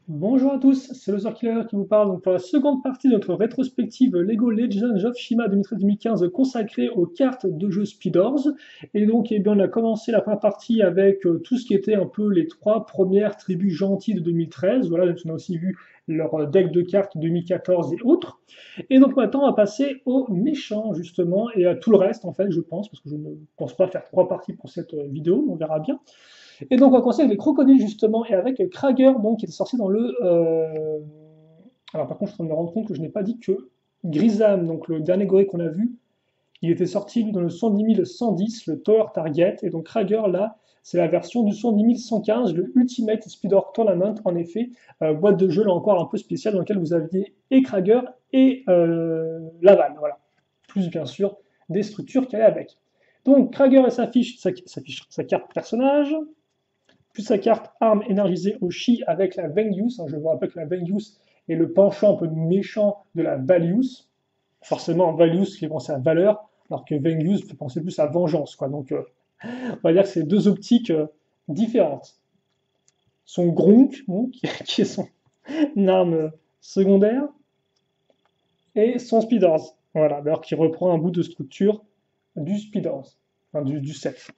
Bonjour à tous, c'est le Sir Killer qui vous parle donc pour la seconde partie de notre rétrospective Lego Legends of Shima 2013-2015 consacrée aux cartes de jeu Speedors. Et donc eh bien, on a commencé la première partie avec tout ce qui était un peu les trois premières tribus gentilles de 2013. Voilà, donc on a aussi vu leur deck de cartes 2014 et autres. Et donc maintenant on va passer aux méchants justement et à tout le reste en fait je pense, parce que je ne pense pas faire trois parties pour cette vidéo, on verra bien. Et donc on va commencer avec les crocodiles justement et avec Krager donc qui était sorti dans le. Alors par contre je suis en train de me rendre compte que je n'ai pas dit que Grisam, donc le dernier gorille qu'on a vu, il était sorti lui, dans le 110 110, le Tower Target, et donc Krager là c'est la version du 110 115, le Ultimate Speeder Tournament en effet, boîte de jeu là encore un peu spéciale dans laquelle vous aviez et Krager et Laval, voilà. Plus bien sûr des structures qui allaient avec. Donc Krager et sa carte personnage, plus sa carte arme énergisée au Chi avec la Vengeance. Je vous rappelle que la Vengeance est le penchant un peu méchant de la Valius. Forcément, Valius qui pense à valeur, alors que Vengeance fait penser plus à vengeance. Quoi. Donc, on va dire que c'est deux optiques différentes. Son Gronk, bon, qui est son arme secondaire, et son Speeders. Voilà, d'ailleurs qui reprend un bout de structure du Speeders, enfin du set.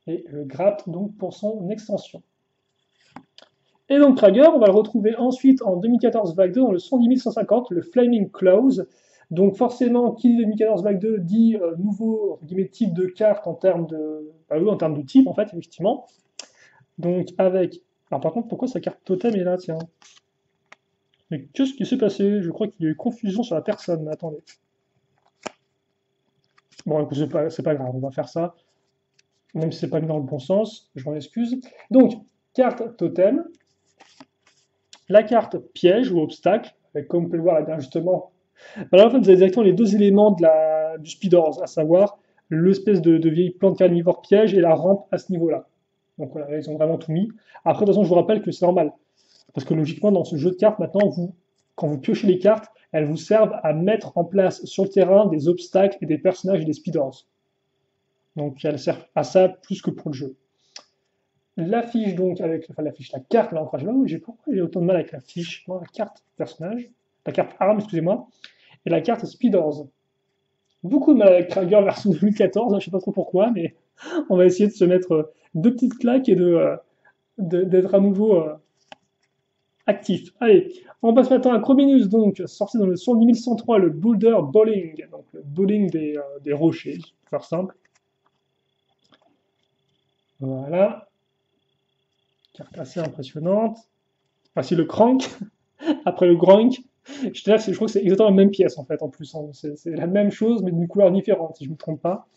Et le gratte donc pour son extension. Et donc Krager, on va le retrouver ensuite en 2014 vague 2 dans le 110 150, le Flaming Claws. Donc forcément, qui dit 2014 vague 2 dit nouveau type de carte en termes de, bah oui, en termes de type en fait, effectivement. Donc avec, alors par contre, pourquoi sa carte totem est là, tiens? Mais qu'est-ce qui s'est passé? Je crois qu'il y a eu confusion sur la personne. Mais attendez. Bon, écoute, c'est pas grave, on va faire ça, même si c'est pas mis dans le bon sens. Je m'en excuse. Donc carte totem, la carte piège ou obstacle, avec, comme vous pouvez le voir là, justement. Alors en fait, vous avez directement les deux éléments du Speedors, à savoir l'espèce de vieille plante carnivore piège et la rampe à ce niveau-là. Donc voilà, ils ont vraiment tout mis. Après, de toute façon, je vous rappelle que c'est normal. Parce que logiquement, dans ce jeu de cartes, maintenant, quand vous piochez les cartes, elles vous servent à mettre en place sur le terrain des obstacles et des personnages et des Speedors. Donc elles servent à ça plus que pour le jeu. L'affiche donc avec, enfin l'affiche, la carte, là encore, pourquoi j'ai autant de mal avec la fiche, non, la carte personnage, la carte arme, excusez-moi, et la carte Speedors. Beaucoup de mal avec Krager version 2014, je sais pas trop pourquoi, mais on va essayer de se mettre deux petites claques et d'être à nouveau actif. Allez, on passe maintenant à Chrominus, donc sorti dans le 110 103, le Boulder Bowling, donc le bowling des rochers, pour faire simple. Voilà, carte assez impressionnante. Voici le Crank, après le Groink. Je crois que c'est exactement la même pièce en fait, en plus. Hein. C'est la même chose, mais d'une couleur différente, si je ne me trompe pas.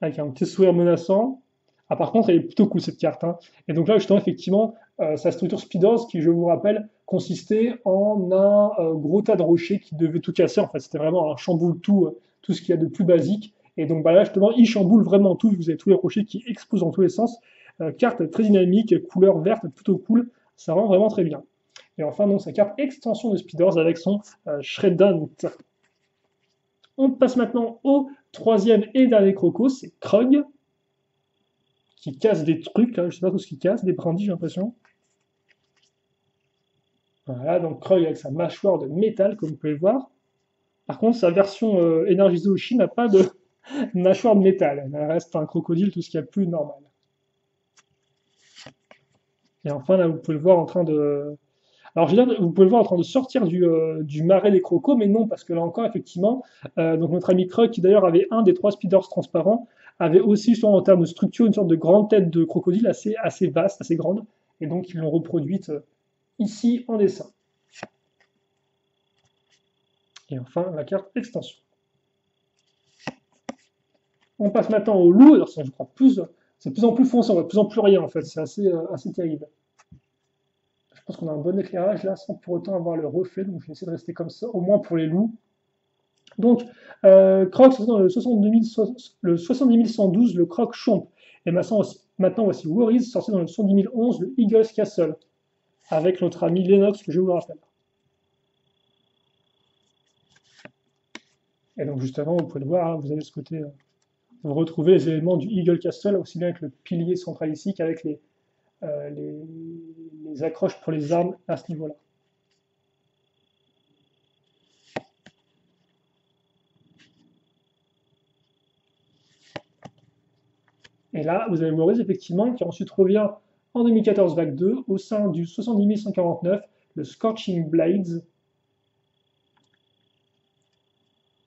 Avec un petit sourire menaçant. Ah, par contre, elle est plutôt cool cette carte. Hein. Et donc là, justement, effectivement, sa structure Speedors, qui, je vous rappelle, consistait en un gros tas de rochers qui devait tout casser. En fait, c'était vraiment un chamboule tout ce qu'il y a de plus basique. Et donc bah là, justement, il chamboule vraiment tout. Vous avez tous les rochers qui explosent dans tous les sens. Carte très dynamique, couleur verte, plutôt cool. Ça rend vraiment très bien. Et enfin, donc, sa carte extension de Speedors avec son Shreddant. On passe maintenant au troisième et dernier croco, c'est Krug, qui casse des trucs, là, je sais pas tout ce qu'il casse, des brindilles, j'ai l'impression. Voilà, donc Krug avec sa mâchoire de métal, comme vous pouvez le voir. Par contre, sa version énergisée au Chi n'a pas de mâchoire de métal. Elle reste un crocodile, tout ce qu'il y a de plus normal. Et enfin, là, vous pouvez le voir en train de. Alors, je veux dire, vous pouvez le voir en train de sortir du marais des crocos, mais non, parce que là encore, effectivement, donc notre ami Krug, qui d'ailleurs avait un des trois speeders transparents, avait aussi, justement, en termes de structure, une sorte de grande tête de crocodile assez vaste, assez grande, et donc ils l'ont reproduite ici en dessin. Et enfin, la carte extension. On passe maintenant au loup, alors ça, je crois, c'est de plus en plus foncé, on voit de plus en plus rien, en fait, c'est assez terrible. Je pense qu'on a un bon éclairage là, sans pour autant avoir le reflet, donc je vais essayer de rester comme ça, au moins pour les loups. Donc, Croc, le 70 112, le Croc Chomp. Et maintenant voici Worries, sorti dans le 110 011, le Eagle's Castle, avec notre ami Lennox, que je vous rappelle. Et donc, justement, vous pouvez le voir, hein, vous avez ce côté vous retrouvez les éléments du Eagle Castle, aussi bien avec le pilier central ici qu'avec euh, les, les accroches pour les armes à ce niveau-là. Et là, vous avez Warriors, effectivement, qui ensuite revient en 2014 vague 2 au sein du 70 149, le Scorching Blades.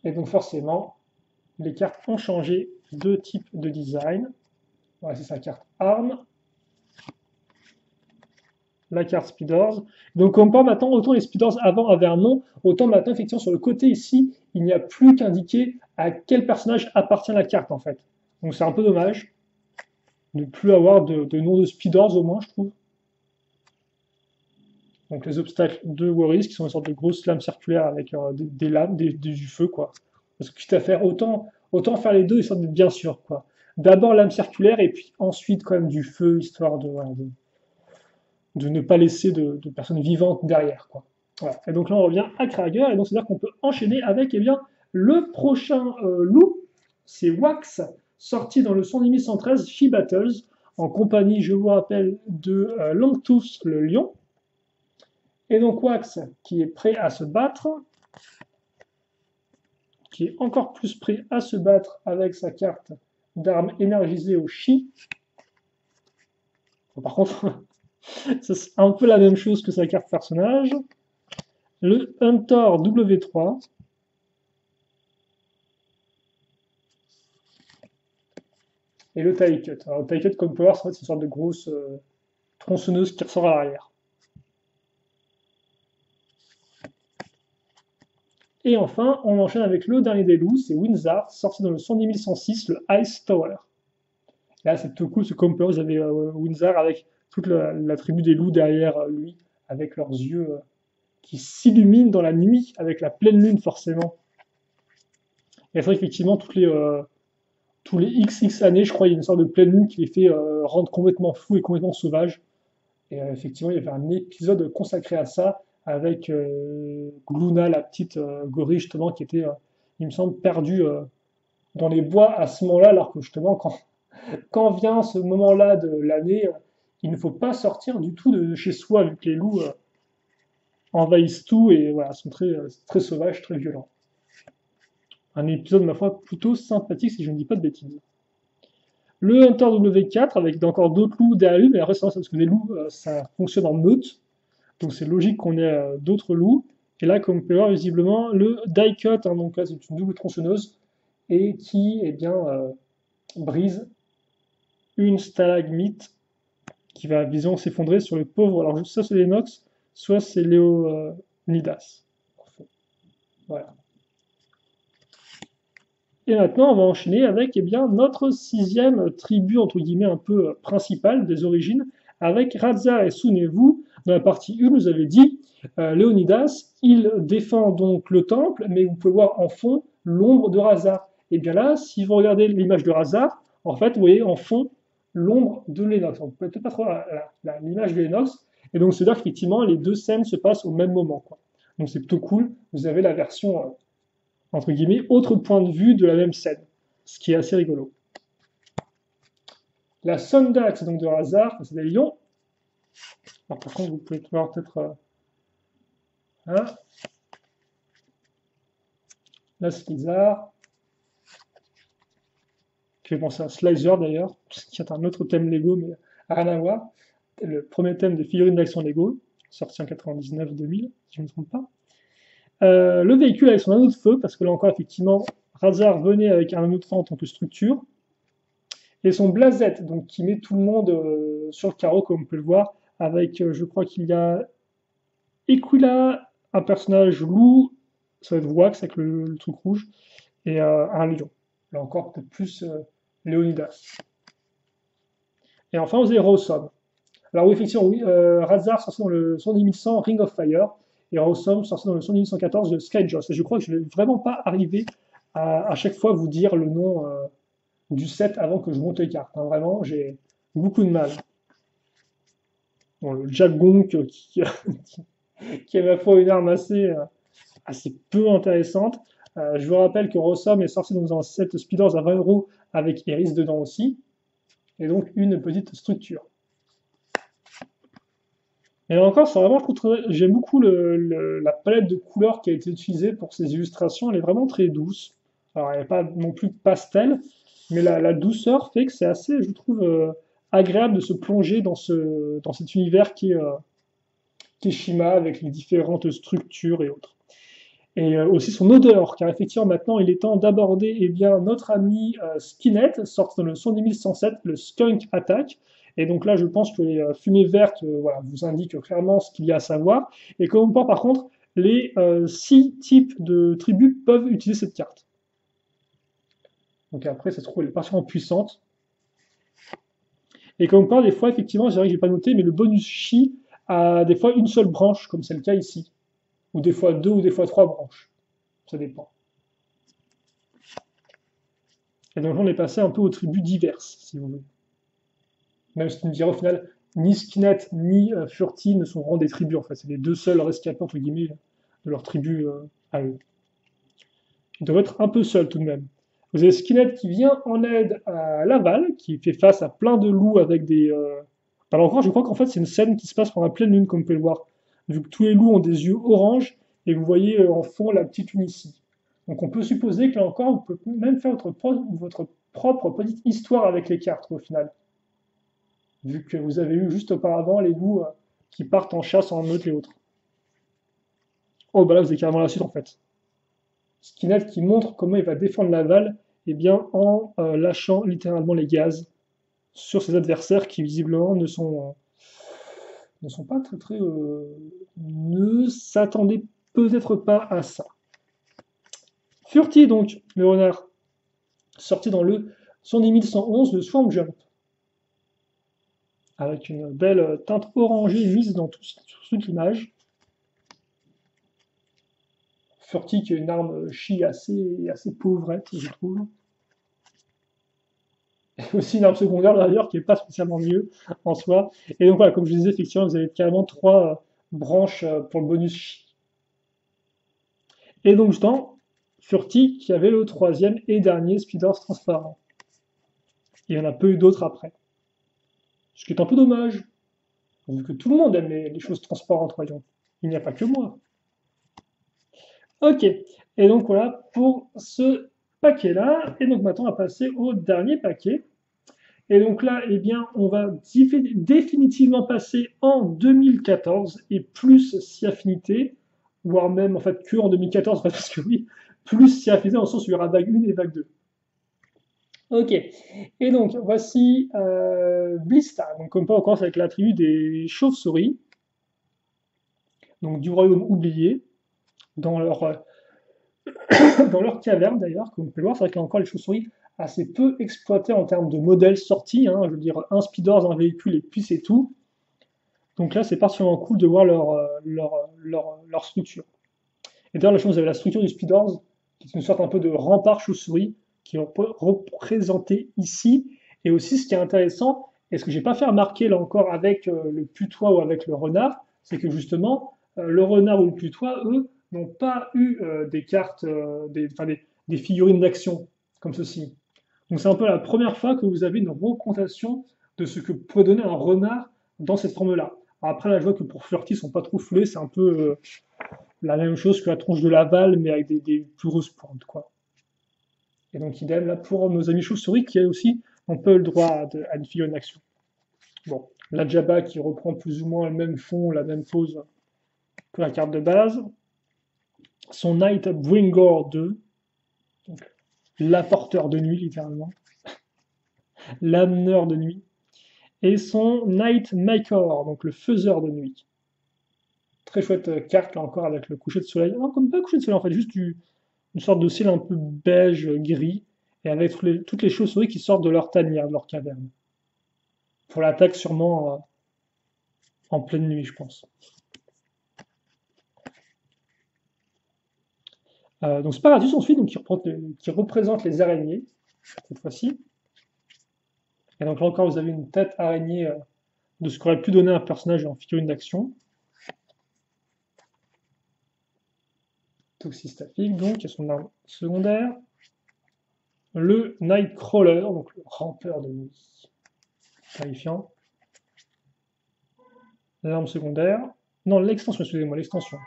Et donc forcément, les cartes ont changé de type de design. Voilà, c'est sa carte arme, la carte Speeders. Donc on peut maintenant, autant les Speeders avant avaient un nom, autant maintenant, effectivement, sur le côté ici, il n'y a plus qu'indiquer à quel personnage appartient la carte, en fait. Donc c'est un peu dommage de ne plus avoir de nom de Speeders, au moins, je trouve. Donc les obstacles de Warriors, qui sont une sorte de grosses lames circulaires avec des lames, du feu, quoi. Parce que quitte à faire autant faire les deux, histoire d'être bien sûr, quoi. D'abord lame circulaire, et puis ensuite quand même du feu, histoire voilà, de ne pas laisser de personnes vivantes derrière, quoi. Voilà. Et donc là, on revient à Krager, et donc c'est-à-dire qu'on peut enchaîner avec, eh bien, le prochain loup, c'est Wax, sorti dans le 113 She Battles, en compagnie, je vous rappelle, de Longtooth le lion. Et donc Wax, qui est prêt à se battre, qui est encore plus prêt à se battre avec sa carte d'arme énergisée au Chi. Bon, par contre, c'est un peu la même chose que sa carte personnage. Le Hunter W3. Et le tie cut. Alors, le tie cut comme power, c'est une sorte de grosse tronçonneuse qui ressort à l'arrière. Et enfin, on enchaîne avec le dernier des loups, c'est Windsar, sorti dans le 110 106, le Ice Tower. Et là, c'est plutôt cool, ce compo, vous avez Windsar avec toute la tribu des loups derrière lui, avec leurs yeux qui s'illuminent dans la nuit, avec la pleine lune forcément. Et c'est vrai qu'effectivement, tous les XX années, je crois, il y a une sorte de pleine lune qui les fait rendre complètement fous et complètement sauvages. Et effectivement, il y avait un épisode consacré à ça, avec Gluna, la petite gorille, justement, qui était, il me semble, perdue dans les bois à ce moment-là, alors que justement, quand vient ce moment-là de l'année, il ne faut pas sortir du tout de chez soi, vu que les loups envahissent tout et voilà, sont très sauvages, très violents. Un épisode, ma foi, plutôt sympathique, si je ne dis pas de bêtises. Le Hunter W4, avec encore d'autres loups derrière lui, mais après, c'est parce que les loups, ça fonctionne en meute, donc c'est logique qu'on ait d'autres loups. Et là, comme on peut voir, visiblement, le die cut, hein, donc là, c'est une double tronçonneuse, et qui, eh bien, brise une stalagmite qui va, disons, s'effondrer sur le pauvre. Alors, soit c'est Lennox, soit c'est Léonidas. Voilà. Et maintenant, on va enchaîner avec eh bien, notre sixième tribu, entre guillemets, un peu principale des origines, avec Radza et Sunevu. Dans la partie 1, vous avez dit, Léonidas, il défend donc le temple, mais vous pouvez voir en fond l'ombre de Razar. Et bien là, si vous regardez l'image de Razar, en fait, vous voyez en fond l'ombre de Lennox. On peut peut-être pas trop l'image de Lennox. Et donc, c'est-à-dire qu'effectivement, les deux scènes se passent au même moment, quoi. Donc, c'est plutôt cool. Vous avez la version entre guillemets, autre point de vue de la même scène, ce qui est assez rigolo. La Sundax, donc de Hazard, c'est des lions. Alors par contre, vous pouvez voir peut-être hein, la Slizar, qui fait penser à Slicer d'ailleurs, qui est un autre thème Lego, mais rien à voir. Le premier thème des figurines d'action Lego, sorti en 99-2000, si je ne me trompe pas. Le véhicule avec son anneau de feu, parce que là encore, effectivement, Razar venait avec un anneau de feu en tant que structure. Et son blasette, donc qui met tout le monde sur le carreau, comme on peut le voir, avec, je crois qu'il y a Equila, un personnage loup, ça va être Wax avec le truc rouge, et un lion. Là encore, peut-être plus Léonidas. Et enfin, vous avez Rosom. Alors oui, effectivement, oui, Razar sorti dans le 11100 Ring of Fire, et Rosom sorti dans le 11114 de Skyjoss. Et je crois que je ne vais vraiment pas arriver à chaque fois vous dire le nom du set avant que je monte les cartes. Hein. Vraiment, j'ai beaucoup de mal. Bon, le Jack Gonk qui, qui est à la fois une arme assez peu intéressante. Je vous rappelle que Rossum est sorti dans un set Speeders à 20 € avec Iris dedans aussi, et donc une petite structure. Et là encore, c'est vraiment, j'aime beaucoup la palette de couleurs qui a été utilisée pour ces illustrations. Elle est vraiment très douce. Alors, elle n'est pas non plus pastel, mais la douceur fait que c'est assez, je trouve, agréable de se plonger dans cet univers qui est Shima avec les différentes structures et autres. Et aussi son odeur, car effectivement maintenant il est temps d'aborder eh bien, notre ami Skinhead, sorti dans le 10107, le Skunk Attack. Et donc là je pense que les fumées vertes voilà, vous indiquent clairement ce qu'il y a à savoir. Et comme on voit par contre, les 6 types de tribus peuvent utiliser cette carte. Donc après ça se trouve elle est particulièrement puissante. Et comme on parle des fois effectivement, c'est vrai que j'ai pas noté, mais le bonus Chi a des fois une seule branche, comme c'est le cas ici. Ou des fois 2 ou des fois 3 branches. Ça dépend. Et donc on est passé un peu aux tribus diverses, si vous voulez. Même si tu me diras au final, ni Skinnet ni Furti ne sont vraiment des tribus, en fait. C'est les deux seuls rescapés, entre guillemets, de leur tribu à eux. Ils doivent être un peu seuls tout de même. Vous avez Skinnet qui vient en aide à Laval, qui fait face à plein de loups avec des... Alors encore, je crois qu'en fait c'est une scène qui se passe pendant la pleine lune, comme vous pouvez le voir. Vu que tous les loups ont des yeux orange, et vous voyez en fond la petite lune ici. Donc on peut supposer que là encore, vous pouvez même faire votre propre petite histoire avec les cartes au final. Vu que vous avez eu juste auparavant les loups qui partent en chasse en meute les autres. Oh bah là vous avez carrément la suite en fait. Skinhead qui montre comment il va défendre Laval, eh bien en lâchant littéralement les gaz sur ses adversaires qui visiblement ne sont pas très ne s'attendaient peut-être pas à ça. Furty donc, le renard, sorti dans le 111, le Swamp Jump, avec une belle teinte orangée mise dans toute l'image. Furty qui est une arme chi assez pauvrette, je trouve. Et aussi une arme secondaire d'ailleurs qui n'est pas spécialement mieux en soi. Et donc voilà, comme je disais, effectivement, vous avez carrément 3 branches pour le bonus chi. Et donc justement, Furty qui avait le 3e et dernier Speeders transparent. Il y en a peu eu d'autres après. Ce qui est un peu dommage, vu que tout le monde aime les choses transparentes, voyons. Il n'y a pas que moi. Ok, et donc voilà pour ce paquet-là. Et donc maintenant, on va passer au dernier paquet. Et donc là, eh bien, on va définitivement passer en 2014 et plus si affinité, voire même en fait que en 2014, parce que oui, plus si affinité dans le sens où il y aura vague 1 et vague 2. Ok, et donc voici Blista. Donc comme pas, on commence avec la tribu des chauves-souris, donc du royaume oublié, dans leur, dans leur caverne d'ailleurs, comme vous pouvez le voir, c'est vrai qu'il y a encore les chauves-souris assez peu exploitées en termes de modèles sortis, hein, je veux dire un speeders, un véhicule et puis c'est tout. Donc là c'est particulièrement cool de voir leur structure. Et d'ailleurs, vous avez la structure du speeders, qui est une sorte un peu de rempart chauve-souris, qui est représenté ici. Et aussi, ce qui est intéressant, et ce que j'ai pas fait remarquer là encore avec le putois ou avec le renard, c'est que justement, le renard ou le putois, eux, n'ont pas eu des cartes, des figurines d'action comme ceci. Donc c'est un peu la première fois que vous avez une représentation de ce que pourrait donner un renard dans cette forme-là. Après, là, je vois que pour Flirty, ils sont pas trop foulés, c'est un peu la même chose que la tronche de Laval, mais avec des plus grosses pointes, quoi. Et donc, idem là pour nos amis chauves-souris qui aussi ont peu le droit à une figurine d'action. Bon, la Jabba qui reprend plus ou moins le même fond, la même pose que la carte de base. Son Night Bringer 2, donc l'apporteur de nuit, littéralement. L'ameneur de nuit. Et son Night Maker, donc le faiseur de nuit. Très chouette carte, là encore, avec le coucher de soleil. Non, comme pas le coucher de soleil, en fait, juste une sorte de ciel un peu beige, gris, et avec toutes les chauves-souris qui sortent de leur tanière, de leur caverne. Pour l'attaque sûrement en pleine nuit, je pense. Donc Sparatus ensuite, donc, qui représente les araignées, cette fois-ci. Et donc là encore, vous avez une tête araignée de ce qu'aurait pu donner un personnage en figurine d'action. Toxistaphique, donc, qui est son arme secondaire. Le Nightcrawler, donc le rampeur de nuit. Terrifiant. L'arme secondaire. Non, l'extension, excusez-moi, l'extension.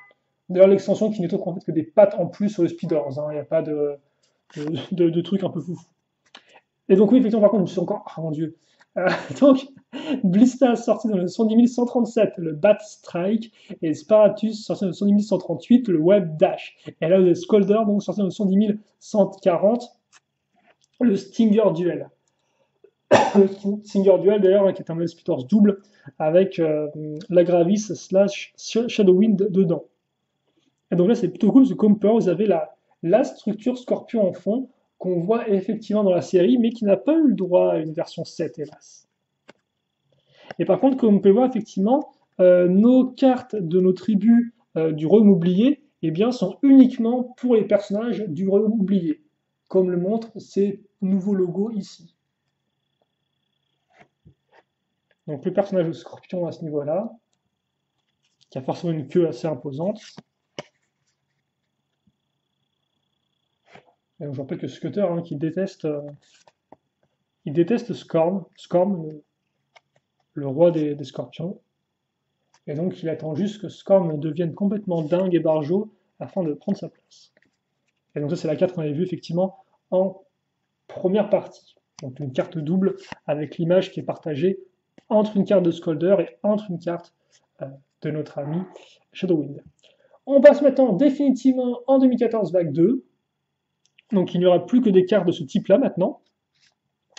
D'ailleurs, l'extension qui n'est autre en fait que des pattes en plus sur le Speeders. Il n'y a pas de trucs un peu fou. Et donc, oui, effectivement, par contre, je me suis encore. Oh mon dieu. Donc, Blista sorti dans le 110 137, le Bat Strike, et Sparatus sorti dans le 110 138, le Web Dash. Et là, vous avez Scolder, donc sorti dans le 110 140, le Stinger Duel. Le Stinger Duel, d'ailleurs, hein, qui est un modèle Speeders double, avec la Gravis slash Shadowwind dedans. Et donc là, c'est plutôt cool, parce que comme peur, vous avez la structure Scorpion en fond, qu'on voit effectivement dans la série, mais qui n'a pas eu le droit à une version 7, hélas. Et par contre, comme on peut voir, effectivement, nos cartes de nos tribus du Royaume oublié, eh bien, sont uniquement pour les personnages du Royaume oublié, comme le montrent ces nouveaux logos ici. Donc le personnage de Scorpion à ce niveau-là, qui a forcément une queue assez imposante. Et donc, je rappelle que Scutter, hein, il déteste Scorn, le roi des scorpions. Et donc il attend juste que Scorn devienne complètement dingue et barjot afin de prendre sa place. Et donc ça c'est la carte qu'on avait vue effectivement en première partie. Donc une carte double avec l'image qui est partagée entre une carte de Scolder et entre une carte de notre ami Shadowwind. On passe maintenant définitivement en 2014 vague 2. Donc il n'y aura plus que des cartes de ce type-là maintenant,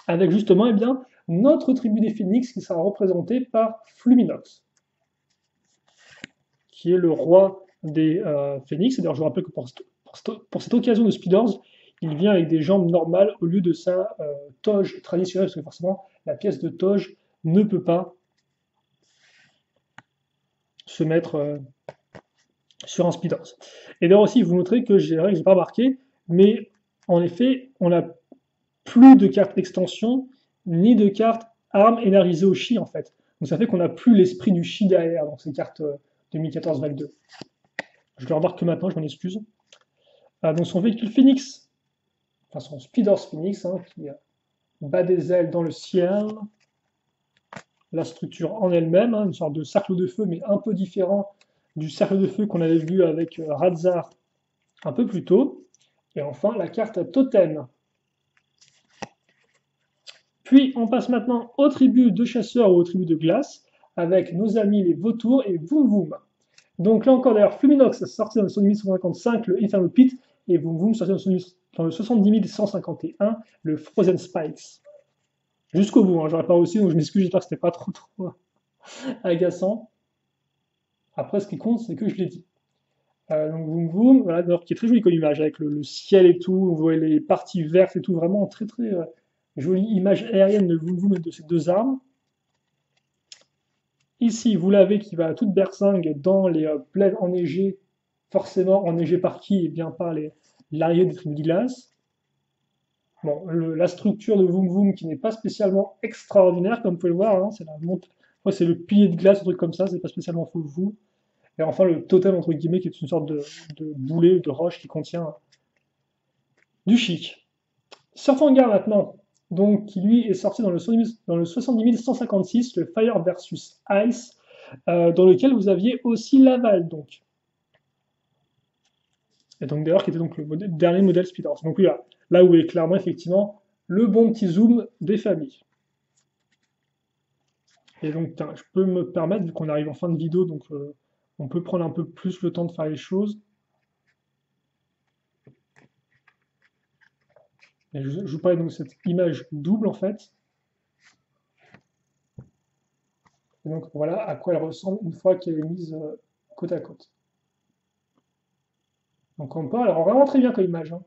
avec justement eh bien, notre tribu des Phoenix qui sera représenté par Fluminox, qui est le roi des Phoenix. Et d'ailleurs je vous rappelle que pour cette occasion de Speeders, il vient avec des jambes normales au lieu de sa toge traditionnelle, parce que forcément la pièce de toge ne peut pas se mettre sur un Speeders. Et d'ailleurs aussi, vous noterez que je n'ai pas marqué, mais en effet, on n'a plus de cartes extension, ni de cartes armes énergisées au chi, en fait. Donc ça fait qu'on n'a plus l'esprit du chi derrière dans ces cartes 2014 vague 2. Je le remarque que maintenant, je m'en excuse. Donc son véhicule Phoenix, enfin son Speeders Phoenix, hein, qui bat des ailes dans le ciel. La structure en elle-même, hein, une sorte de cercle de feu, mais un peu différent du cercle de feu qu'on avait vu avec Radzar un peu plus tôt. Et enfin, la carte Totem. Puis, on passe maintenant aux tribus de chasseurs ou aux tribus de glace, avec nos amis les vautours et Voom Voom. Donc là encore, d'ailleurs, Fluminox sorti dans le 10155, le Inferno Pit, et Voom Voom sorti dans le 70151, le Frozen Spikes. Jusqu'au bout, hein, j'aurais pas aussi, donc je m'excuse, j'espère que c'était pas trop agaçant. Après, ce qui compte, c'est que je l'ai dit. Donc Voom Voom, voilà, d'ailleurs, qui est très joli comme image, avec le ciel et tout, vous voyez les parties vertes et tout, vraiment très très jolie image aérienne de Voom Voom et de ces deux armes. Ici, vous l'avez qui va à toute berzingue dans les plaines enneigées, forcément enneigées par qui? Eh bien par l'arrivée des tribus de glace. Bon, la structure de Voom Voom qui n'est pas spécialement extraordinaire, comme vous pouvez le voir, hein, c'est le pilier de glace, un truc comme ça, c'est pas spécialement fou. Et enfin le totem entre guillemets qui est une sorte de boulet, de roche qui contient du chic. Surfangar maintenant, donc qui lui est sorti dans le 70 156, le Fire versus Ice, dans lequel vous aviez aussi Laval donc. Et donc d'ailleurs qui était donc le dernier modèle Speeders. Donc oui, là où est clairement effectivement le bon petit zoom des familles. Et donc je peux me permettre, vu qu'on arrive en fin de vidéo, donc on peut prendre un peu plus le temps de faire les choses. Et je vous parlais donc de cette image double en fait. Et donc voilà à quoi elle ressemble une fois qu'elle est mise côte à côte. Donc on peut, alors vraiment très bien comme image. Hein.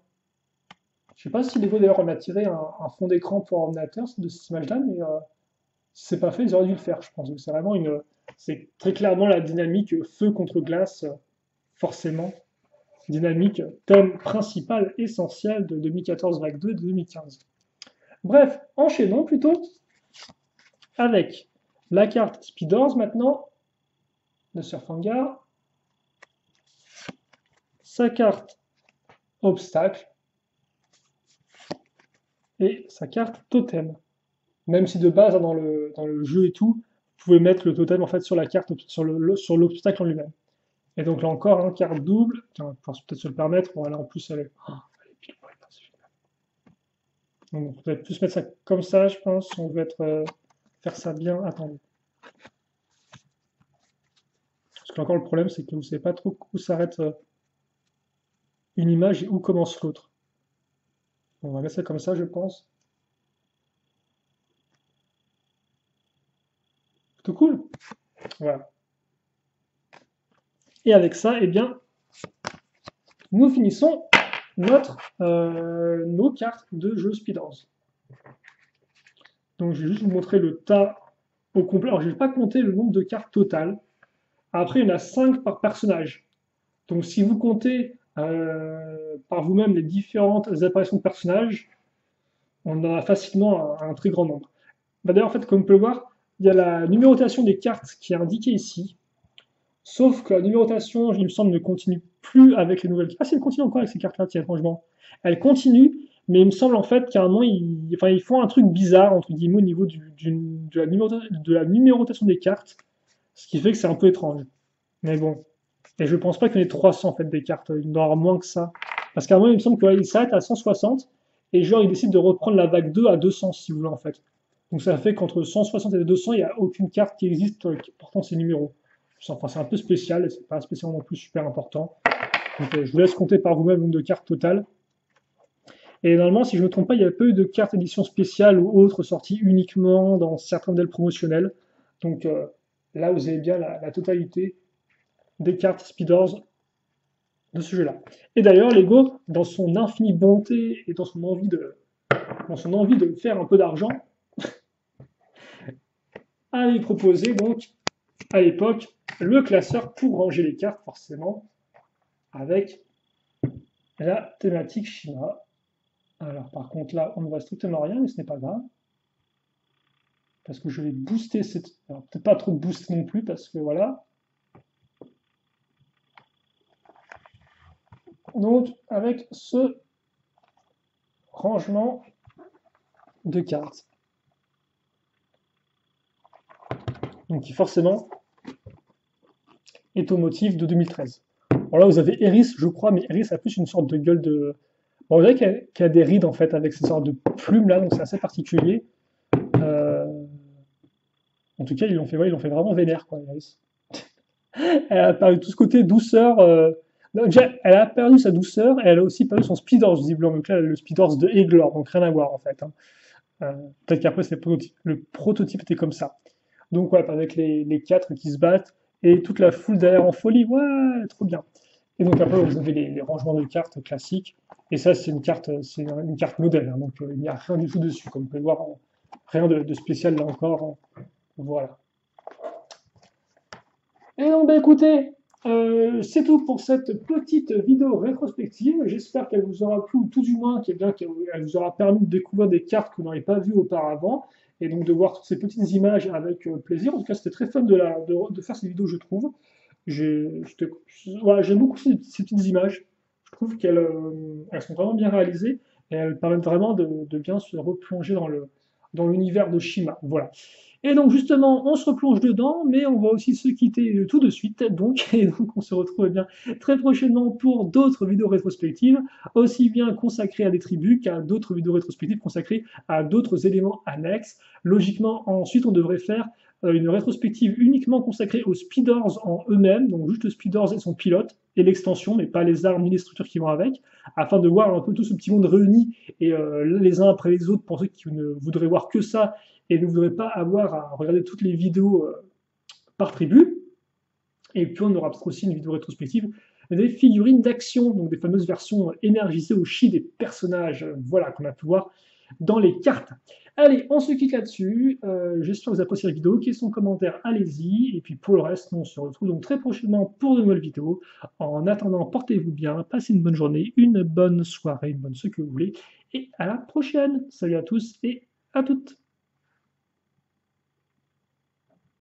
Je ne sais pas si Lego d'ailleurs on a tiré un fond d'écran pour ordinateur de cette image-là, mais si c'est pas fait, ils auraient dû le faire, je pense. C'est vraiment c'est très clairement la dynamique feu contre glace, forcément. Dynamique, thème principal, essentiel de 2014 vague 2 et de 2015. Bref, enchaînons plutôt avec la carte Speeders maintenant, de Surfangar, sa carte obstacle et sa carte totem. Même si de base, hein, dans le jeu et tout, vous pouvez mettre le totem en fait sur la carte, sur l'obstacle en lui-même. Et donc là encore, hein, carte double. Tiens, on va peut-être se le permettre. Voilà, en plus, elle est pile poil, c'est génial. Donc, on peut plus mettre ça comme ça, je pense. On veut faire ça bien. Attendez. Parce que encore le problème, c'est que vous ne savez pas trop où s'arrête une image et où commence l'autre. On va mettre ça comme ça, je pense. Plutôt cool. Voilà. Et avec ça, eh bien, nous finissons nos cartes de jeu Speeders. Donc je vais juste vous montrer le tas au complet. Alors je ne vais pas compter le nombre de cartes totales. Après, il y en a 5 par personnage. Donc si vous comptez par vous-même les différentes apparitions de personnages, on en a facilement un très grand nombre. Bah, d'ailleurs, en fait, comme on peut le voir, il y a la numérotation des cartes qui est indiquée ici. Sauf que la numérotation, il me semble, ne continue plus avec les nouvelles cartes. Ah, si, elle continue encore avec ces cartes-là, tiens, franchement. Elle continue, mais il me semble en fait qu'à un moment, ils font un truc bizarre, entre guillemets, au niveau de la numérotation des cartes, ce qui fait que c'est un peu étrange. Mais bon. Et je pense pas qu'il y en ait 300 en fait des cartes, il doit y en avoir moins que ça. Parce qu'à un moment, il me semble qu'il s'arrête à 160, et genre, il décide de reprendre la vague 2 à 200, si vous voulez, en fait. Donc ça fait qu'entre 160 et 200, il n'y a aucune carte qui existe portant ces numéros. Enfin, c'est un peu spécial, et c'est pas spécialement non plus super important. Donc je vous laisse compter par vous-même le nombre de cartes totales. Et normalement, si je ne me trompe pas, il y a peu de cartes édition spéciale ou autres sorties uniquement dans certains modèles promotionnels. Donc là, vous avez bien la totalité des cartes Speeders de ce jeu-là. Et d'ailleurs, Lego, dans son infinie bonté et dans son envie de faire un peu d'argent, avait proposé donc à l'époque le classeur pour ranger les cartes, forcément, avec la thématique Shima. Alors par contre là, on ne voit strictement rien, mais ce n'est pas grave. Parce que je vais booster cette... Alors peut-être pas trop de boost non plus, parce que voilà. Donc avec ce rangement de cartes. Donc qui forcément est au motif de 2013. Alors là vous avez Eris, je crois, mais Eris a plus une sorte de gueule de... Bon, on dirait qu'elle a des rides en fait avec ces sortes de plumes là, donc c'est assez particulier. En tout cas, ils l'ont fait vraiment vénère, quoi, Iris. Elle a perdu tout ce côté douceur. Non, déjà, elle a perdu sa douceur et elle a aussi perdu son speedhorse, visiblement. Donc là, le speedhorse de Eglor, donc rien à voir en fait. Hein. Peut-être qu'après, le prototype était comme ça. Donc ouais, avec les 4 qui se battent et toute la foule derrière en folie. Ouais, trop bien. Et donc après, vous avez les rangements de cartes classiques. Et ça, c'est une carte modèle. Hein, donc il n'y a rien du tout dessus. Comme vous pouvez le voir, rien de spécial là encore. Voilà. Et donc, bah, écoutez, c'est tout pour cette petite vidéo rétrospective. J'espère qu'elle vous aura plu, ou tout du moins qu'elle vous aura permis de découvrir des cartes que vous n'avez pas vues auparavant, et donc de voir toutes ces petites images avec plaisir. En tout cas, c'était très fun de faire ces vidéos, je trouve. Voilà, j'aime beaucoup ces petites images. Je trouve qu'elles sont vraiment bien réalisées, et elles permettent vraiment de bien se replonger dans l'univers de Shima. Voilà. Et donc justement, on se replonge dedans, mais on va aussi se quitter tout de suite. Et donc on se retrouve bien très prochainement pour d'autres vidéos rétrospectives, aussi bien consacrées à des tribus qu'à d'autres vidéos rétrospectives consacrées à d'autres éléments annexes. Logiquement, ensuite, on devrait faire une rétrospective uniquement consacrée aux speeders en eux-mêmes, donc juste le speeders et son pilote, et l'extension, mais pas les armes ni les structures qui vont avec, afin de voir un peu tout ce petit monde réuni, et les uns après les autres, pour ceux qui ne voudraient voir que ça, et ne voudraient pas avoir à regarder toutes les vidéos par tribu. Et puis on aura peut-être aussi une vidéo rétrospective des figurines d'action, donc des fameuses versions énergisées au chi des personnages, voilà, qu'on a pu voir dans les cartes. Allez, on se quitte là-dessus. J'espère que vous appréciez la vidéo. Questions, commentaires, allez-y. Et puis pour le reste, on se retrouve donc très prochainement pour de nouvelles vidéos. En attendant, portez-vous bien, passez une bonne journée, une bonne soirée, une bonne ce que vous voulez. Et à la prochaine. Salut à tous et à toutes.